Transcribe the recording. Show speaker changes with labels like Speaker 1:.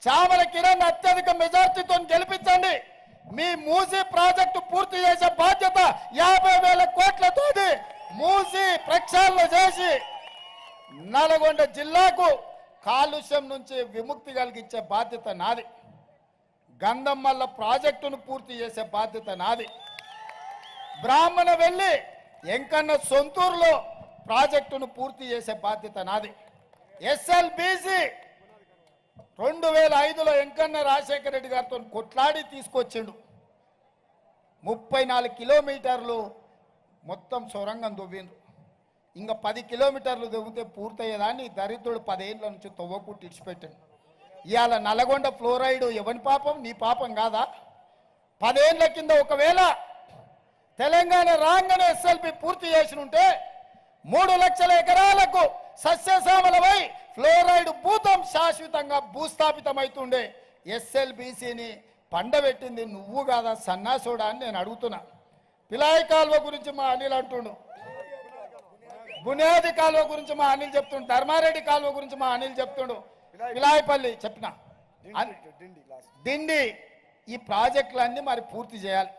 Speaker 1: చామల కిరణ్ అత్యధిక మెజార్టీతో గెలిపించండి. మీ మూసీ ప్రాజెక్టు పూర్తి చేసే బాధ్యత 50,000 కోట్లతోటి మూసీ ప్రక్షాళన చేసి నల్గొండ జిల్లాకు కాలుష్యం నుంచి విముక్తి కలిగించే బాధ్యత నాది. గంధమల్ల ప్రాజెక్టును పూర్తి చేసే బాధ్యత నాది. బ్రాహ్మణ వెళ్ళి ఎంకన్న సొంతూరులో ప్రాజెక్టును పూర్తి చేసే బాధ్యత నాది. ఎస్ఎల్బీసీ 2005లో ఎంకన్న రాజశేఖర రెడ్డి గారితో కొట్లాడి తీసుకొచ్చిండు. 34 కిలోమీటర్లు మొత్తం సొరంగం దువ్విండ్రు. ఇంకా 10 కిలోమీటర్లు దువ్వితే పూర్తయ్యేదాన్ని దరిద్రుడు 10 ఏళ్ళ నుంచి తవ్వకుట్టి ఇడిచిపెట్టాడు. ఇవాళ నల్గొండ ఫ్లోరైడ్ ఎవరి పాపం? నీ పాపం కాదా? 10 ఏళ్ల కింద ఒకవేళ తెలంగాణ రాగానే ఎస్ఎల్బి పూర్తి చేసి ఉంటే 3 లక్షల ఎకరాలకు సస్యశ్యామలమై ఫ్లోరైడ్ భూతం శాశ్వతంగా భూస్థాపితమవుతుండే. ఎస్ఎల్బీసీని పండబెట్టింది నువ్వు కాదా సన్నాసుడా అని నేను అడుగుతున్నా. పిలాయి కాలువ గురించి మా అనిల్ అంటుండు, బునియాది కాలువ గురించి మా అనిల్ చెప్తుండు, ధర్మారెడ్డి కాలువ గురించి మా అనిల్ చెప్తుండు, పిలాయిపల్లి చెప్పిన దిండి. ఈ ప్రాజెక్టులన్నీ మరి పూర్తి చేయాలి.